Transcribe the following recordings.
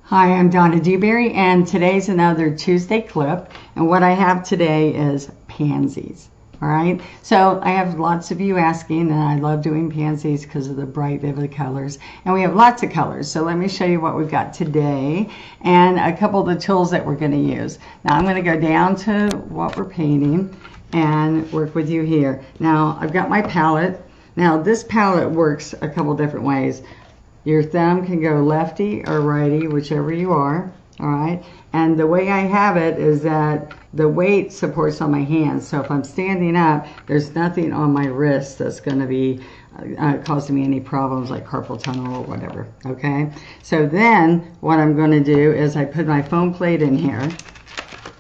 Hi, I'm Donna Dewberry, and today's another Tuesday clip. And what I have today is pansies. All right, so I have lots of you asking, and I love doing pansies because of the bright, vivid colors. And we have lots of colors, so let me show you what we've got today and a couple of the tools that we're going to use. Now, I'm going to go down to what we're painting and work with you here. Now, I've got my palette. Now, this palette works a couple different ways. Your thumb can go lefty or righty, whichever you are, all right? And the way I have it is that the weight supports on my hands. So if I'm standing up, there's nothing on my wrist that's going to be causing me any problems like carpal tunnel or whatever, okay? So then what I'm going to do is I put my foam plate in here,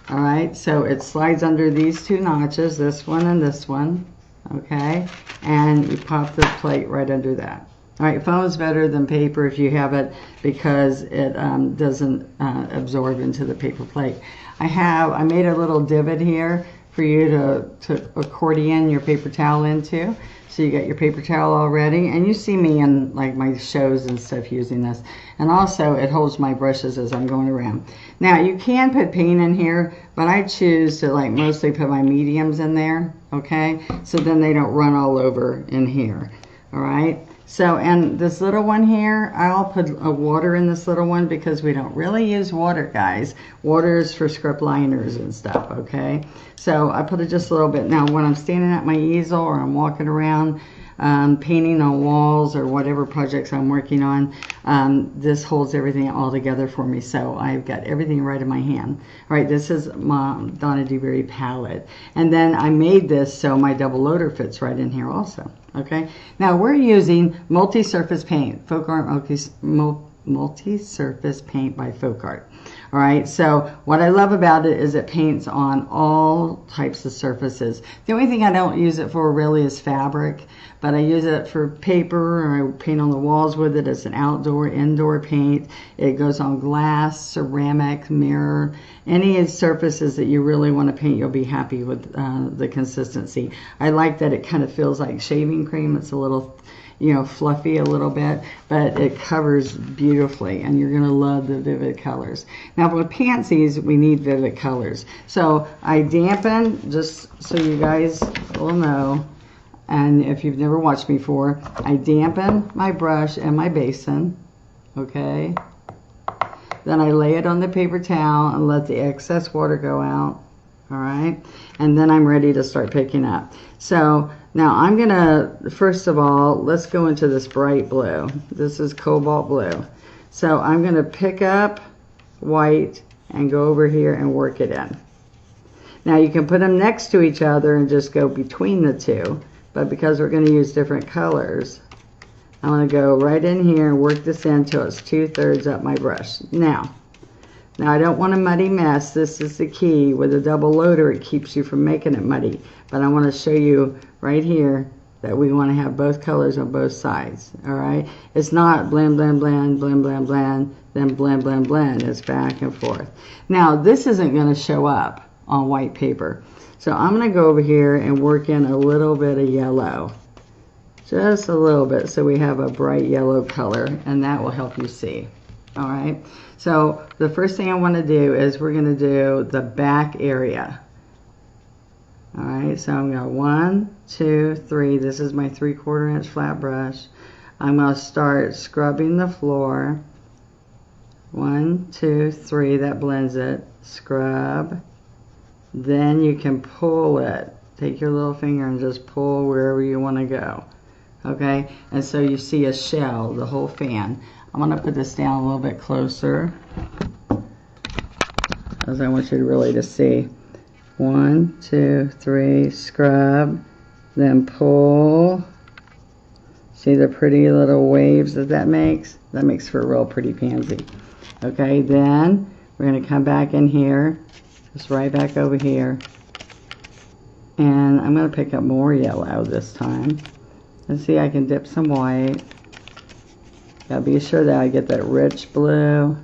all right? So it slides under these two notches, this one and this one, okay? And you pop the plate right under that. All right, foam is better than paper if you have it because it doesn't absorb into the paper plate. I made a little divot here for you to accordion your paper towel into. So you got your paper towel all ready, and you see me in like my shows and stuff using this. And also it holds my brushes as I'm going around. Now you can put paint in here, but I choose to like mostly put my mediums in there, okay? So then they don't run all over in here, all right? So, and this little one here, I'll put a water in this little one because we don't really use water, guys. Water is for script liners and stuff, okay? So I put it just a little bit. Now, when I'm standing at my easel or I'm walking around painting on walls or whatever projects I'm working on, this holds everything all together for me. So I've got everything right in my hand. All right, this is my Donna Dewberry palette. And then I made this so my double loader fits right in here also. Okay, now we're using multi-surface paint, Folk Art multi-surface paint by Folk Art. All right, so what I love about it is it paints on all types of surfaces. The only thing I don't use it for really is fabric, but I use it for paper, or I paint on the walls with it. It's an outdoor, indoor paint. It goes on glass, ceramic, mirror, any surfaces that you really want to paint, you'll be happy with the consistency. I like that it kind of feels like shaving cream. It's a little, you know, fluffy a little bit, but it covers beautifully, and you're going to love the vivid colors. Now with pansies, we need vivid colors. So I dampen, just so you guys will know, and if you've never watched me before, I dampen my brush and my basin, okay? Then I lay it on the paper towel and let the excess water go out, all right? And then I'm ready to start picking up. So now I'm gonna, first of all, let's go into this bright blue. This is cobalt blue. So I'm gonna pick up white and go over here and work it in. Now you can put them next to each other and just go between the two, but because we're gonna use different colors, I'm gonna go right in here and work this in until it's 2/3 up my brush. Now I don't want a muddy mess. This is the key. With a double loader, it keeps you from making it muddy. But I want to show you right here that we want to have both colors on both sides, all right? It's not blend, blend, blend, blend, blend, blend, then blend, blend, blend. It's back and forth. Now, this isn't going to show up on white paper. So I'm going to go over here and work in a little bit of yellow. Just a little bit, so we have a bright yellow color, and that will help you see. All right, so the first thing I want to do is we're going to do the back area. All right, so I'm going to 1, 2, 3. This is my 3/4 inch flat brush. I'm going to start scrubbing the floor. 1, 2, 3. That blends it. Scrub. Then you can pull it. Take your little finger and just pull wherever you want to go. Okay, and so you see a shell, the whole fan. I'm going to put this down a little bit closer because I want you to really to see. 1, 2, 3, scrub, then pull. See the pretty little waves that makes? That makes for a real pretty pansy. Okay, then we're going to come back in here, just right back over here. And I'm going to pick up more yellow this time. And see, I can dip some white. Gotta be sure that I get that rich blue.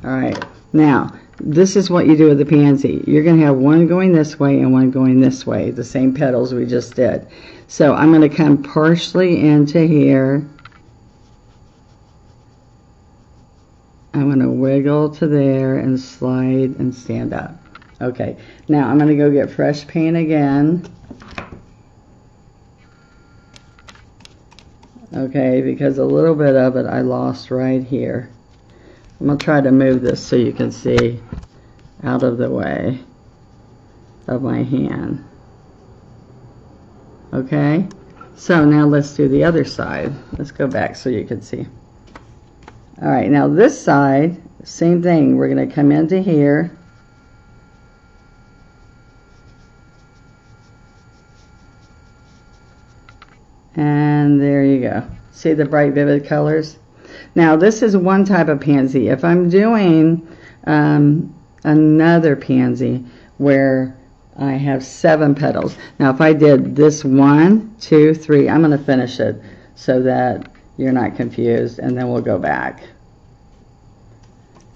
Alright, now this is what you do with the pansy. You're going to have one going this way and one going this way, the same petals we just did. So I'm going to come partially into here I'm going to wiggle to there and slide and stand up. Okay, now I'm going to go get fresh paint again. Okay, because a little bit of it I lost right here. I'm going to try to move this so you can see out of the way of my hand. Okay, so now let's do the other side. Let's go back so you can see. All right, now this side, same thing. We're going to come into here. And there you go. See the bright, vivid colors? Now, this is one type of pansy. If I'm doing another pansy where I have 7 petals. Now, if I did this 1, 2, 3, I'm going to finish it so that you're not confused, and then we'll go back.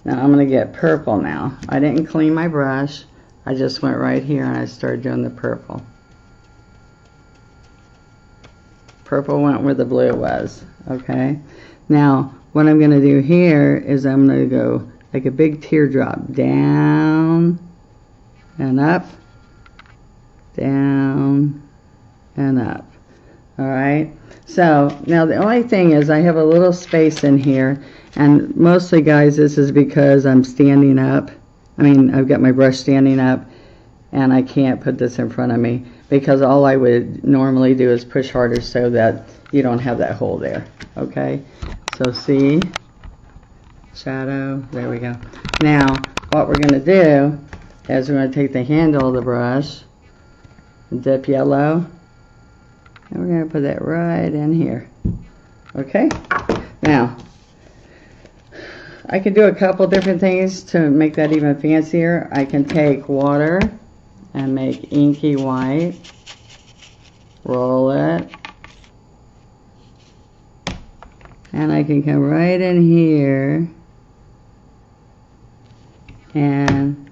Now, I'm going to get purple now. I didn't clean my brush. I just went right here and I started doing the purple. Purple went where the blue was, okay? Now, what I'm going to do here is I'm going to go like a big teardrop down and up, down and up. All right? So, now the only thing is I have a little space in here, and mostly, guys, this is because I'm standing up. I mean, I've got my brush standing up, and I can't put this in front of me because all I would normally do is push harder so that you don't have that hole there, okay? So see, shadow, there we go. Now, what we're going to do is we're going to take the handle of the brush, dip yellow, and we're going to put that right in here, okay? Now, I can do a couple different things to make that even fancier. I can take water and make inky white, roll it, and I can come right in here and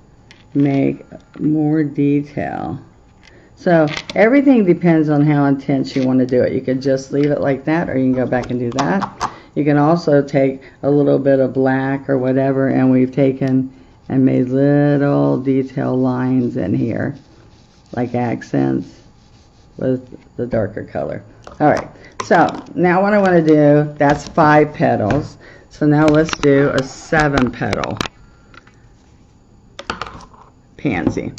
make more detail. So everything depends on how intense you want to do it. You could just leave it like that, or you can go back and do that. You can also take a little bit of black or whatever, and we've taken and made little detail lines in here, like accents with the darker color. All right, so now what I want to do, that's 5 petals. So now let's do a 7 petal pansy.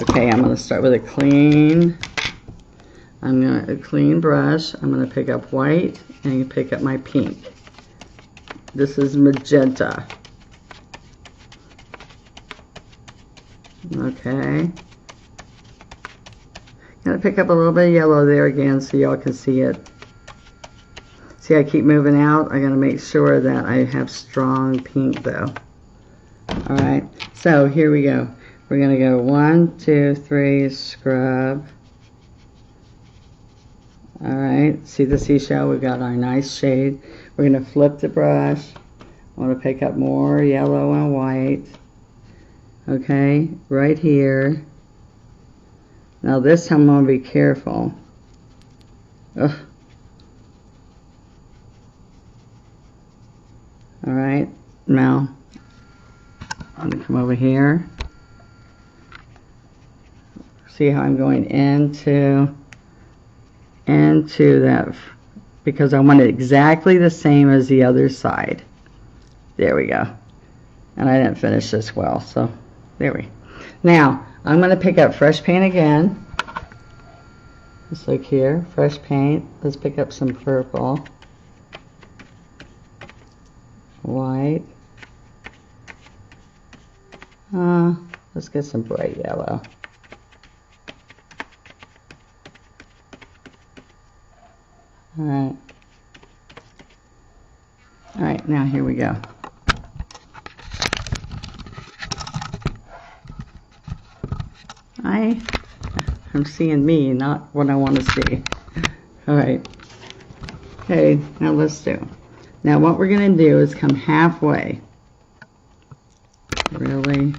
Okay, I'm going to start with a clean brush. I'm going to pick up white and pick up my pink. This is magenta. Okay. Gonna pick up a little bit of yellow there again so y'all can see it. See, I keep moving out. I gotta make sure that I have strong pink though. Alright, so here we go. We're gonna go 1, 2, 3, scrub. Alright, see the seashell? We've got our nice shade. We're gonna flip the brush. I want to pick up more yellow and white. Okay, right here. Now this time I'm going to be careful. Ugh. Alright, now I'm going to come over here. See how I'm going into that, because I want it exactly the same as the other side. There we go. And I didn't finish this well, so there we go. Now, I'm going to pick up fresh paint again. Just like here, fresh paint. Let's pick up some purple. White. Let's get some bright yellow. Alright. Alright, now here we go. I'm seeing me, not what I want to see. Alright. Okay, now let's do. Now what we're going to do is come halfway. Really?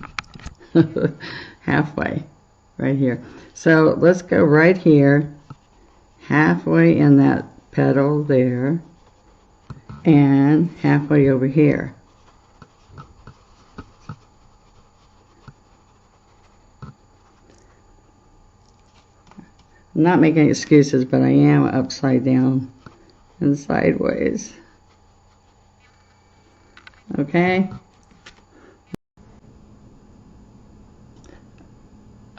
Halfway. Right here. So let's go right here. Halfway in that petal there. And halfway over here. I'm not making excuses, but I am upside down and sideways. Okay?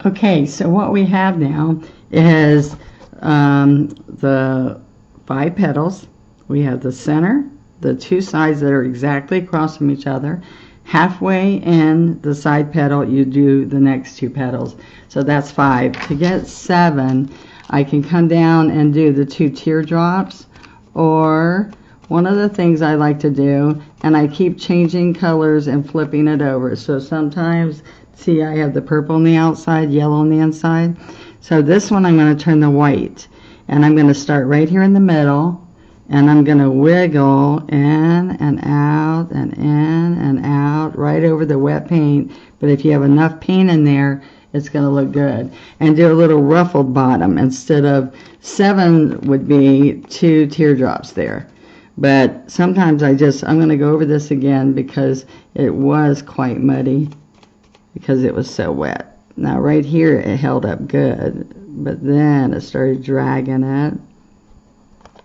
Okay, so what we have now is the 5 petals. We have the center, the 2 sides that are exactly across from each other. Halfway in the side petal, you do the next 2 petals. So that's 5. To get 7, I can come down and do the 2 teardrops, or one of the things I like to do, and I keep changing colors and flipping it over. So sometimes, see, I have the purple on the outside, yellow on the inside. So this one I'm going to turn the white, and I'm going to start right here in the middle, and I'm going to wiggle in and out and in and out right over the wet paint. But if you have enough paint in there, it's going to look good. And do a little ruffled bottom. Instead of 7 would be 2 teardrops there. But sometimes I'm going to go over this again because it was quite muddy because it was so wet. Now right here it held up good, but then it started dragging it,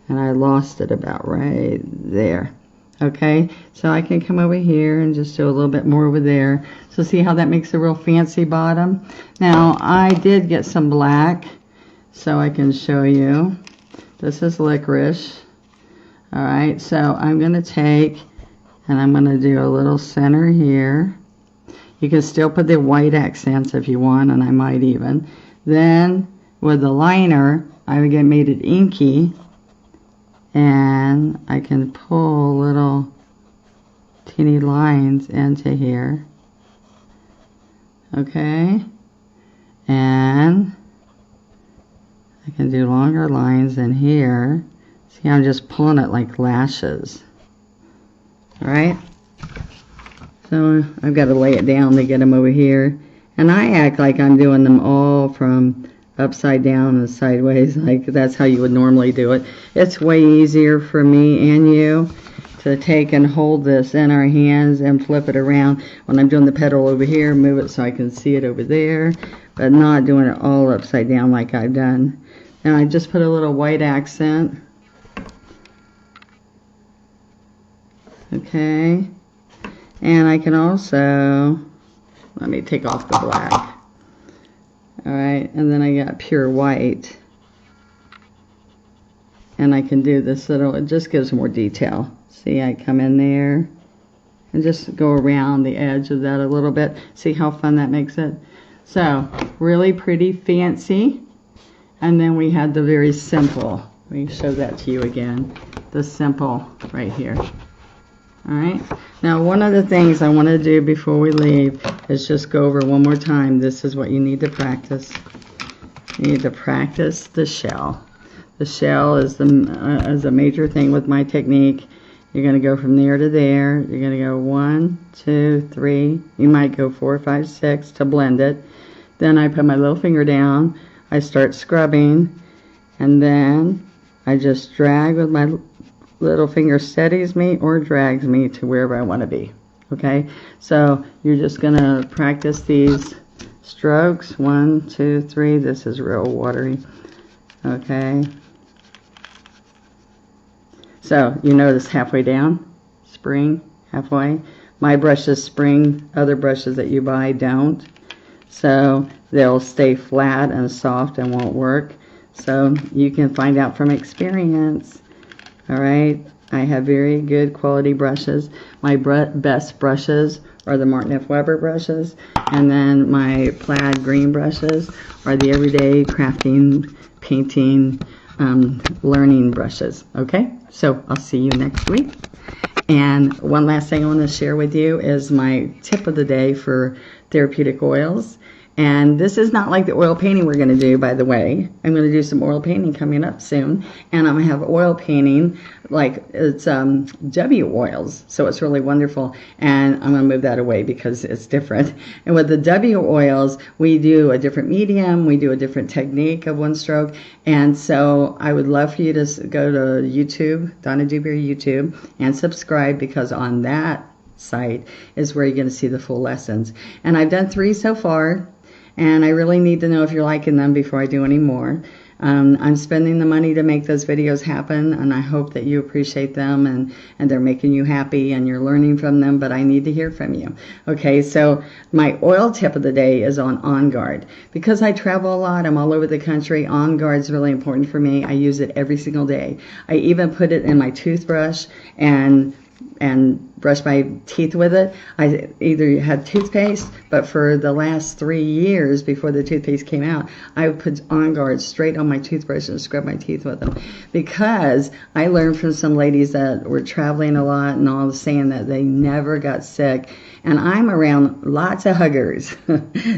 and I lost it about right there. Okay, so I can come over here and just do a little bit more over there. So see how that makes a real fancy bottom? Now I did get some black, so I can show you. This is licorice. Alright, so I'm going to take, and I'm going to do a little center here. You can still put the white accents if you want, and I might even. Then with the liner, I made it inky, and I can pull little teeny lines into here. Okay, and I can do longer lines in here. See, I'm just pulling it like lashes. Alright? So I've got to lay it down to get them over here. And I act like I'm doing them all from upside down and sideways, like that's how you would normally do it. It's way easier for me and you to take and hold this in our hands and flip it around. When I'm doing the petal over here, move it so I can see it over there, but not doing it all upside down like I've done. Now I just put a little white accent. Okay, and I can also, let me take off the black. Alright, and then I got pure white, and I can do this little, it just gives more detail. See, I come in there and just go around the edge of that a little bit. See how fun that makes it? So, really pretty fancy. And then we had the very simple. Let me show that to you again. The simple right here. Alright, now one of the things I want to do before we leave is just go over one more time. This is what you need to practice. You need to practice the shell. The shell is a major thing with my technique. You're going to go from there to there. You're going to go 1, 2, 3. You might go 4, 5, 6 to blend it. Then I put my little finger down. I start scrubbing, and then I just drag with my little finger, steadies me or drags me to wherever I want to be. Okay, so you're just going to practice these strokes. 1, 2, 3. This is real watery. Okay, so you notice halfway down, spring, halfway. My brushes spring, other brushes that you buy don't. So they'll stay flat and soft and won't work. So you can find out from experience. Alright, I have very good quality brushes. My best brushes are the Martin F. Weber brushes, and then my plaid green brushes are the everyday crafting, painting, learning brushes. Okay, so I'll see you next week. And one last thing I want to share with you is my tip of the day for therapeutic oils. And this is not like the oil painting we're going to do, by the way. I'm going to do some oil painting coming up soon. And I'm going to have oil painting, like it's W oils. So it's really wonderful. And I'm going to move that away because it's different. And with the W oils, we do a different medium. We do a different technique of one stroke. And so I would love for you to go to YouTube, Donna Dewberry YouTube, and subscribe, because on that site is where you're going to see the full lessons. And I've done 3 so far. And I really need to know if you're liking them before I do any more. I'm spending the money to make those videos happen, and I hope that you appreciate them and they're making you happy and you're learning from them, but I need to hear from you. Okay, so my oil tip of the day is on Guard. Because I travel a lot, I'm all over the country, On Guard is really important for me. I use it every single day. I even put it in my toothbrush and brush my teeth with it. I either had toothpaste, but for the last 3 years before the toothpaste came out, I would put On Guard straight on my toothbrush and scrub my teeth with them, because I learned from some ladies that were traveling a lot and all saying that they never got sick. And I'm around lots of huggers.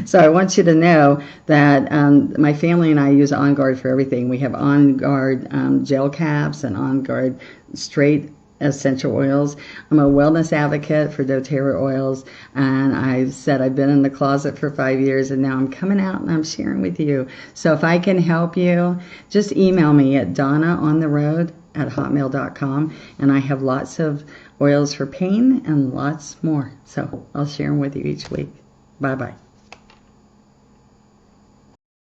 So I want you to know that my family and I use On Guard for everything. We have On Guard gel caps and On Guard straight essential oils. I'm a wellness advocate for doTERRA oils, and I've said I've been in the closet for 5 years, and now I'm coming out and I'm sharing with you. So if I can help you, just email me at donnaontheroad@hotmail.com, and I have lots of oils for pain and lots more. So I'll share them with you each week. Bye-bye.